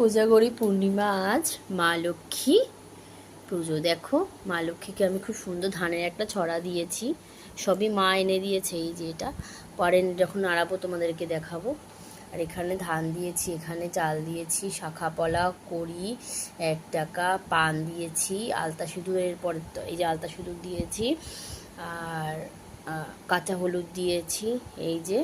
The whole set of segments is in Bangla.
কোজাগরি পূর্ণিমা। আজ মা লক্ষ্মী পুজো। দেখো মা লক্ষ্মীকে আমি খুব সুন্দর ধানের একটা ছড়া দিয়েছি, সবই মা এনে দিয়েছে। এই যে এটা পরে যখন আড়াবো তোমাদেরকে দেখাবো। আর এখানে ধান দিয়েছি, এখানে চাল দিয়েছি, শাখা পলা, কড়ি, 1 টাকা, পান দিয়েছি, আলতা সিঁদুরের পরে তো এই যে আলতা সিঁদুর দিয়েছি, আর কাঁচা হলুদ দিয়েছি, এই যে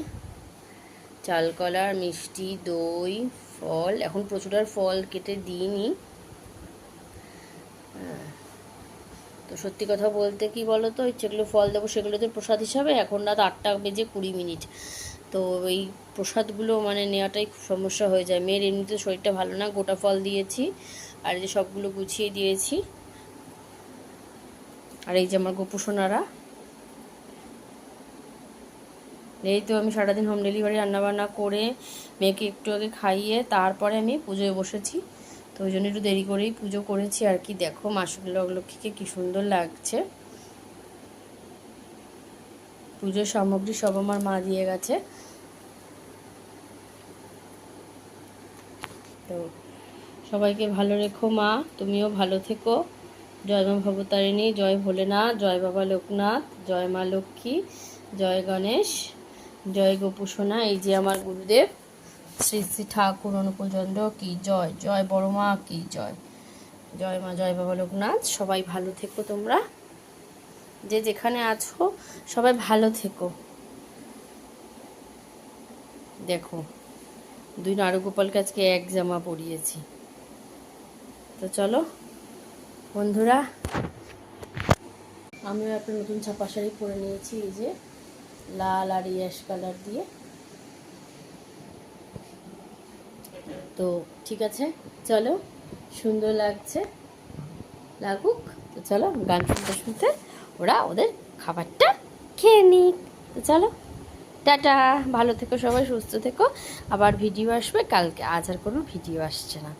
চাল কলার, মিষ্টি, দই, ফল। এখন প্রচুর আর ফল কেটে দিইনি। তো সত্যি কথা বলতে কি বলো তো, যেগুলো ফল দেবো সেগুলোতে প্রসাদ হিসাবে এখন রাত 8:20 তো এই প্রসাদগুলো মানে নেওয়াটাই খুব সমস্যা হয়ে যায়। মেয়ের এমনিতে শরীরটা ভালো না, গোটা ফল দিয়েছি আর এই যে সবগুলো গুছিয়ে দিয়েছি। আর এই যে আমার গোপুসোনারা, এই তো আমি সারাদিন হোম ডেলিভারি রান্নাবান্না করে মেয়েকে একটু আগে খাইয়ে তারপরে আমি পুজোয় বসেছি। তো ওই জন্য একটু দেরি করেই পুজো করেছি আর কি। দেখো মা লক্ষ্মীকে কি সুন্দর লাগছে। পুজোর সামগ্রী সব আমার মা দিয়ে গেছে। তো সবাইকে ভালো রেখো মা, তুমিও ভালো থেকো। জয় মা ভবতারিণী, জয় ভোলেনাথ, জয় বাবা লোকনাথ, জয় মা লক্ষ্মী, জয় গণেশ, জয় গোপুসোনা। এই যে আমার গুরুদেব শ্রী শ্রী ঠাকুর অনুকূলচন্দ্র কি জয়, জয় বড় মা কি জয়, জয় মা, জয় বাবা লোকনাথ। সবাই ভালো থেকো, তোমরা যে যেখানে আছো সবাই ভালো থেকো। দেখো 2 নারুগোপালকে আজকে এক জামা পরিয়েছি। তো চলো বন্ধুরা, আমিও একটা নতুন ছাপা শাড়ি পরে নিয়েছি, এই যে লাল আর ইয়াশ কালার দিয়ে। তো ঠিক আছে, চলো, সুন্দর লাগছে, লাগুক। তো চলো গান শুনতে শুনতে ওরা ওদের খাবারটা খেয়ে নিক। তো চলো টাটা, ভালো থেকো সবাই, সুস্থ থেকো। আবার ভিডিও আসবে কালকে, আজ আর কোনো ভিডিও আসছে না।